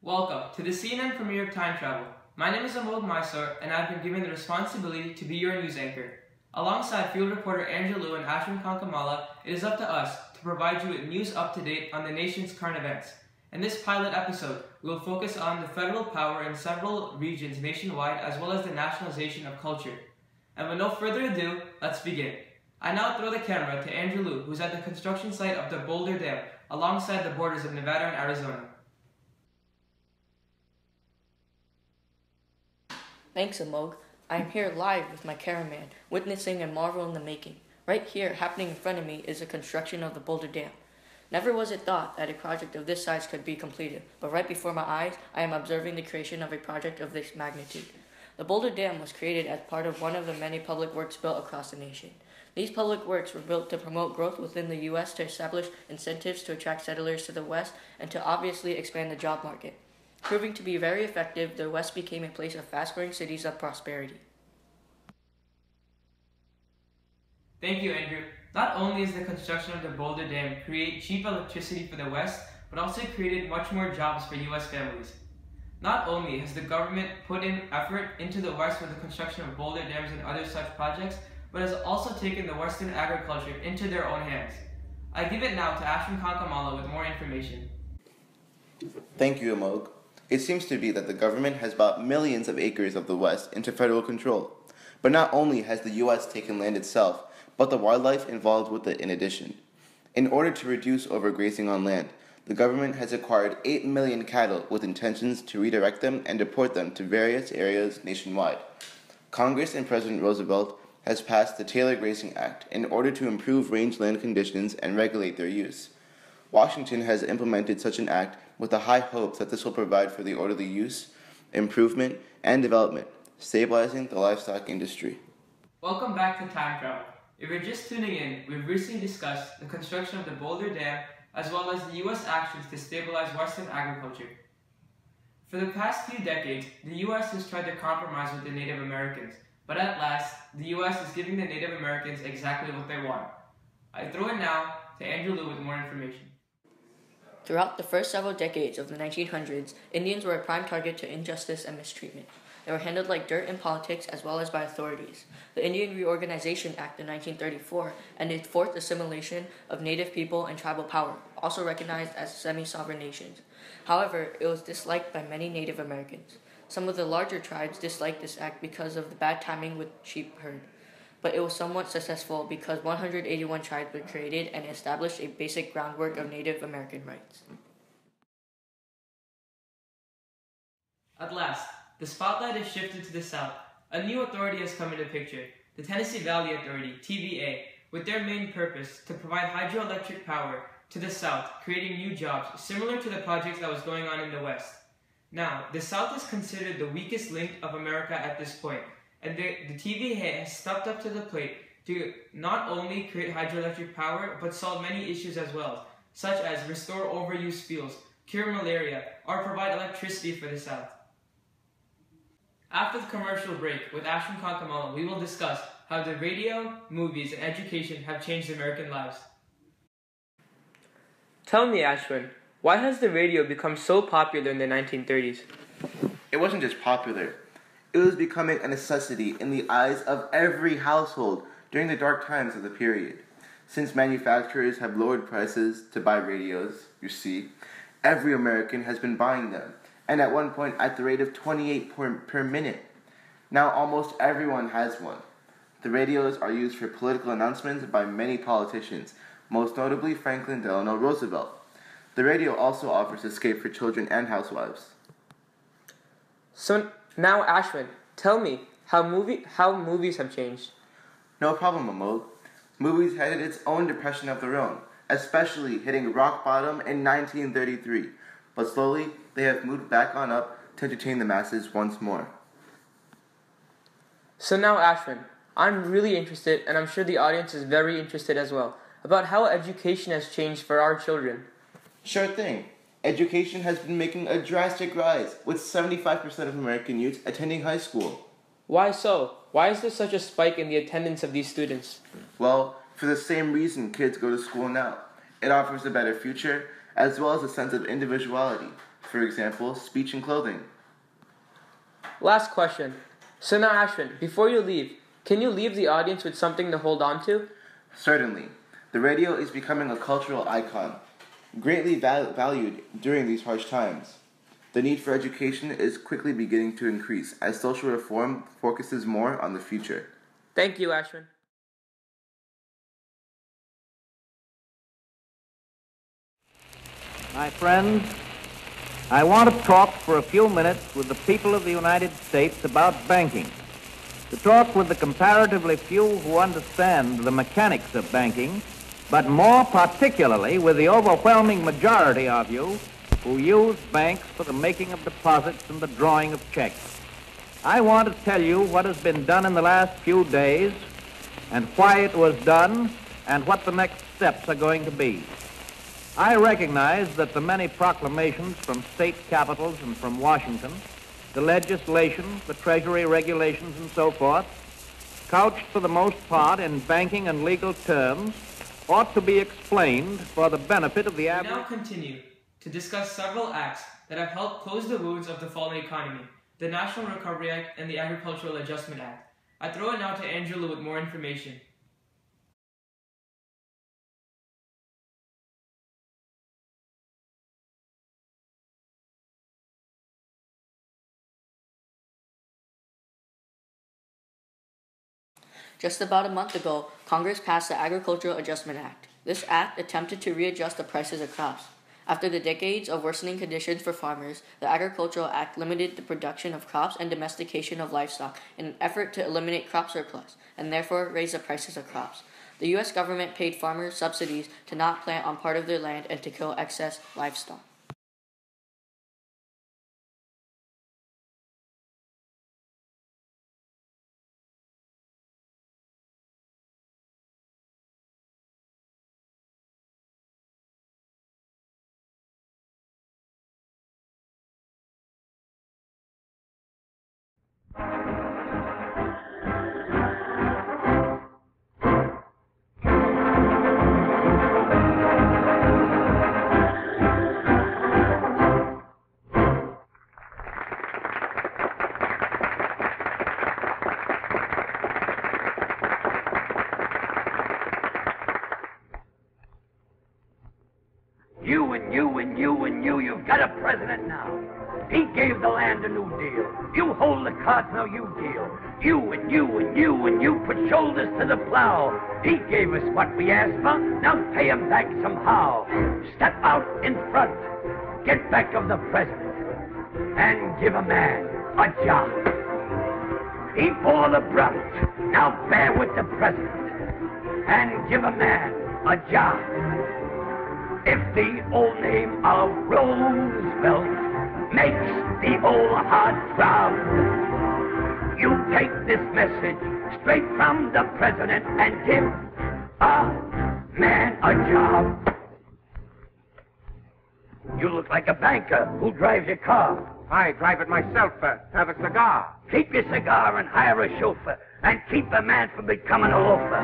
Welcome to the CNN premiere of Time Travel. My name is Amod Mysore, and I've been given the responsibility to be your news anchor. Alongside field reporter Andrew Liu and Ashwin Kankamala, it is up to us to provide you with news up-to-date on the nation's current events. In this pilot episode, we will focus on the federal power in several regions nationwide, as well as the nationalization of culture. And with no further ado, let's begin. I now throw the camera to Andrew Liu, who's at the construction site of the Boulder Dam, alongside the borders of Nevada and Arizona. Thanks, Amog. I am here live with my cameraman, witnessing a marvel in the making. Right here, happening in front of me, is the construction of the Boulder Dam. Never was it thought that a project of this size could be completed, but right before my eyes, I am observing the creation of a project of this magnitude. The Boulder Dam was created as part of one of the many public works built across the nation. These public works were built to promote growth within the U.S., to establish incentives to attract settlers to the West, and to obviously expand the job market. Proving to be very effective, the West became a place of fast-growing cities of prosperity. Thank you, Andrew. Not only is the construction of the Boulder Dam create cheap electricity for the West, but also created much more jobs for U.S. families. Not only has the government put in effort into the West with the construction of Boulder Dams and other such projects, but has also taken the Western agriculture into their own hands. I give it now to Ashwin Kankamala with more information. Thank you, Amog. It seems to be that the government has bought millions of acres of the West into federal control. But not only has the U.S. taken land itself, but the wildlife involved with it in addition. In order to reduce overgrazing on land, the government has acquired 8 million cattle with intentions to redirect them and deport them to various areas nationwide. Congress and President Roosevelt has passed the Taylor Grazing Act in order to improve rangeland conditions and regulate their use. Washington has implemented such an act with the high hopes that this will provide for the orderly use, improvement, and development, stabilizing the livestock industry. Welcome back to Time Travel. If you're just tuning in, we've recently discussed the construction of the Boulder Dam, as well as the U.S. actions to stabilize Western agriculture. For the past few decades, the U.S. has tried to compromise with the Native Americans, but at last, the U.S. is giving the Native Americans exactly what they want. I throw it now to Andrew Liu with more information. Throughout the first several decades of the 1900s, Indians were a prime target to injustice and mistreatment. They were handled like dirt in politics as well as by authorities. The Indian Reorganization Act of 1934 ended forced assimilation of Native people and tribal power, also recognized as semi-sovereign nations. However, it was disliked by many Native Americans. Some of the larger tribes disliked this act because of the bad timing with sheep herd. But it was somewhat successful because 181 tribes were created and established a basic groundwork of Native American rights. At last, the spotlight is shifted to the South. A new authority has come into picture, the Tennessee Valley Authority, TVA, with their main purpose to provide hydroelectric power to the South, creating new jobs, similar to the projects that was going on in the West. Now, the South is considered the weakest link of America at this point, and the TVA has stepped up to the plate to not only create hydroelectric power, but solve many issues as well, such as restore overused fuels, cure malaria, or provide electricity for the South. After the commercial break with Ashwin Kankamala, we will discuss how the radio, movies, and education have changed American lives. Tell me, Ashwin, why has the radio become so popular in the 1930s? It wasn't just popular. It was becoming a necessity in the eyes of every household during the dark times of the period. Since manufacturers have lowered prices to buy radios, you see, every American has been buying them, and at one point at the rate of 28 per minute. Now almost everyone has one. The radios are used for political announcements by many politicians, most notably Franklin Delano Roosevelt. The radio also offers escape for children and housewives. So now, Ashwin, tell me how movies have changed. No problem, Amod. Movies had its own depression of their own, especially hitting rock bottom in 1933. But slowly, they have moved back on up to entertain the masses once more. So now, Ashwin, I'm really interested, and I'm sure the audience is very interested as well, about how education has changed for our children. Sure thing. Education has been making a drastic rise, with 75% of American youth attending high school. Why so? Why is there such a spike in the attendance of these students? Well, for the same reason kids go to school now. It offers a better future, as well as a sense of individuality. For example, speech and clothing. Last question. So now, Ashwin, before you leave, can you leave the audience with something to hold on to? Certainly. The radio is becoming a cultural icon, greatly valued during these harsh times. The need for education is quickly beginning to increase as social reform focuses more on the future. Thank you, Ashwin. My friends, I want to talk for a few minutes with the people of the United States about banking. To talk with the comparatively few who understand the mechanics of banking, but more particularly with the overwhelming majority of you who use banks for the making of deposits and the drawing of checks. I want to tell you what has been done in the last few days and why it was done and what the next steps are going to be. I recognize that the many proclamations from state capitals and from Washington, the legislation, the Treasury regulations and so forth, couched for the most part in banking and legal terms, ought to be explained for the benefit of the average. We now continue to discuss several acts that have helped close the wounds of the falling economy, the National Recovery Act and the Agricultural Adjustment Act. I throw it now to Angela with more information. Just about a month ago, Congress passed the Agricultural Adjustment Act. This act attempted to readjust the prices of crops. After the decades of worsening conditions for farmers, the Agricultural Act limited the production of crops and domestication of livestock in an effort to eliminate crop surplus, and therefore raise the prices of crops. The U.S. government paid farmers subsidies to not plant on part of their land and to kill excess livestock. You've got a president now. He gave the land a new deal. You hold the cards, now you deal. You put shoulders to the plow. He gave us what we asked for, now pay him back somehow. Step out in front, get back of the president, and give a man a job. He bore the brunt, now bear with the president, and give a man a job. If the old name of Roosevelt makes the old heart throb, you take this message straight from the president and give a man a job. You look like a banker. Who drives your car? I drive it myself, have a cigar. Keep your cigar and hire a chauffeur, and keep a man from becoming a loafer.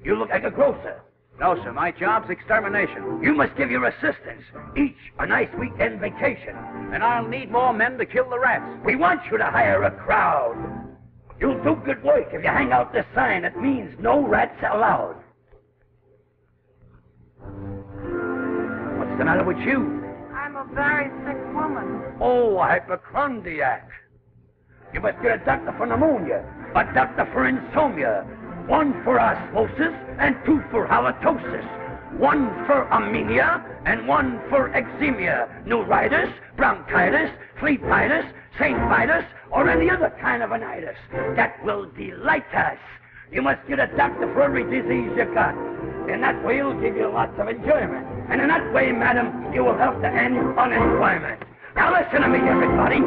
You look like a grocer. No, sir, my job's extermination. You must give your assistants each a nice weekend vacation. And I'll need more men to kill the rats. We want you to hire a crowd. You'll do good work if you hang out this sign that means no rats allowed. What's the matter with you? I'm a very sick woman. Oh, a hypochondriac. You must get a doctor for pneumonia, a doctor for insomnia, one for osmosis and two for halitosis, one for anemia and one for eczema, neuritis, bronchitis, phlebitis, St. or any other kind of an itis that will delight us. You must get a doctor for every disease you got. In that way, he'll give you lots of enjoyment. And in that way, madam, you will help to end unemployment. Now listen to me, everybody.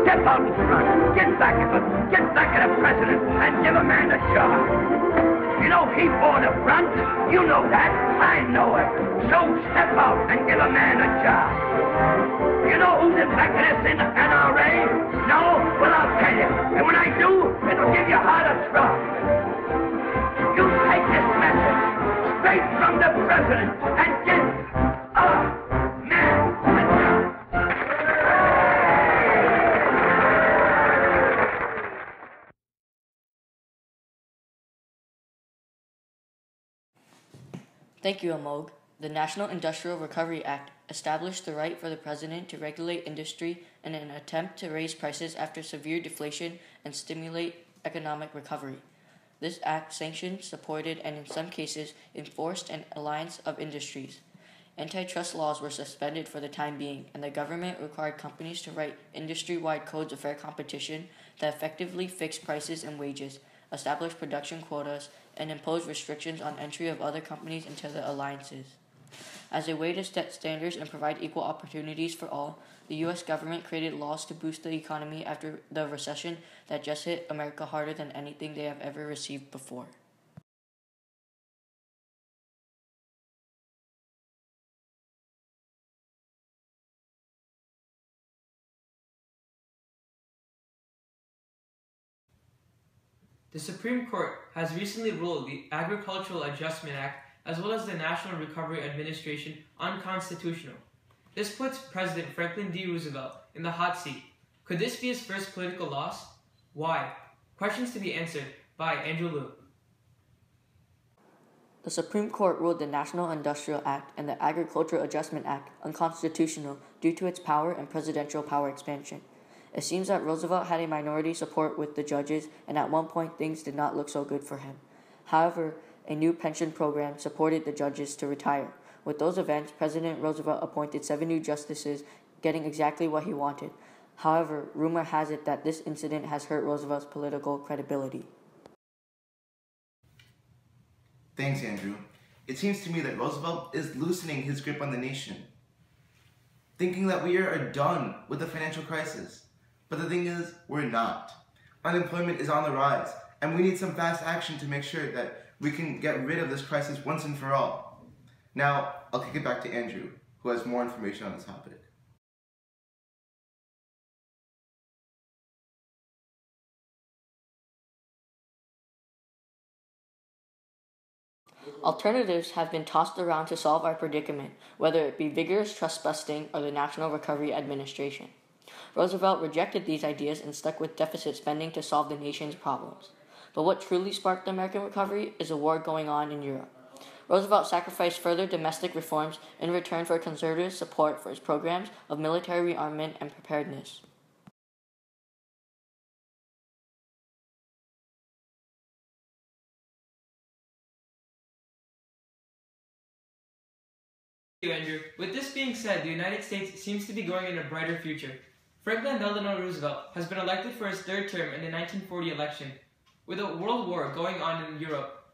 Step out in front. Get back at the president and give a man a job. You know he bore the brunt. You know that. I know it. So step out and give a man a job. You know who's in back of this in the NRA? No? Well, I'll tell you. And when I do, it'll give your heart a throb. You take this message straight from the president and get a man Thank you, Amog. The National Industrial Recovery Act established the right for the president to regulate industry in an attempt to raise prices after severe deflation and stimulate economic recovery. This act sanctioned, supported, and in some cases enforced an alliance of industries. Antitrust laws were suspended for the time being, and the government required companies to write industry-wide codes of fair competition that effectively fixed prices and wages, established production quotas, and imposed restrictions on entry of other companies into the alliances. As a way to set standards and provide equal opportunities for all, the U.S. government created laws to boost the economy after the recession that just hit America harder than anything they have ever received before. The Supreme Court has recently ruled the Agricultural Adjustment Act as well as the National Recovery Administration unconstitutional. This puts President Franklin D. Roosevelt in the hot seat. Could this be his first political loss? Why? Questions to be answered by Andrew Liu. The Supreme Court ruled the National Industrial Act and the Agricultural Adjustment Act unconstitutional due to its power and presidential power expansion. It seems that Roosevelt had a minority support with the judges, and at one point things did not look so good for him. However, a new pension program supported the judges to retire. With those events, President Roosevelt appointed 7 new justices, getting exactly what he wanted. However, rumor has it that this incident has hurt Roosevelt's political credibility. Thanks, Andrew. It seems to me that Roosevelt is loosening his grip on the nation, thinking that we are done with the financial crisis. But the thing is, we're not. Unemployment is on the rise, and we need some fast action to make sure that we can get rid of this crisis once and for all. Now, I'll kick it back to Andrew, who has more information on this topic. Alternatives have been tossed around to solve our predicament, whether it be vigorous trust busting or the National Recovery Administration. Roosevelt rejected these ideas and stuck with deficit spending to solve the nation's problems. But what truly sparked the American recovery is a war going on in Europe. Roosevelt sacrificed further domestic reforms in return for conservative support for his programs of military rearmament and preparedness. Thank you, Andrew. With this being said, the United States seems to be going in a brighter future. Franklin Delano Roosevelt has been elected for his 3rd term in the 1940 election. With a world war going on in Europe,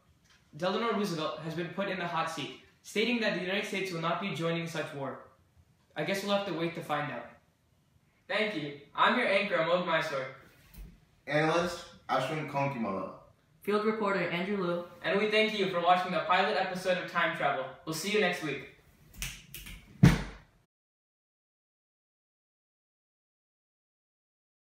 Delano Roosevelt has been put in the hot seat, stating that the United States will not be joining such war. I guess we'll have to wait to find out. Thank you. I'm your anchor, Amog Mysore. Analyst, Ashwin Konkimolo. Field reporter Andrew Liu. And we thank you for watching the pilot episode of Time Travel. We'll see you next week.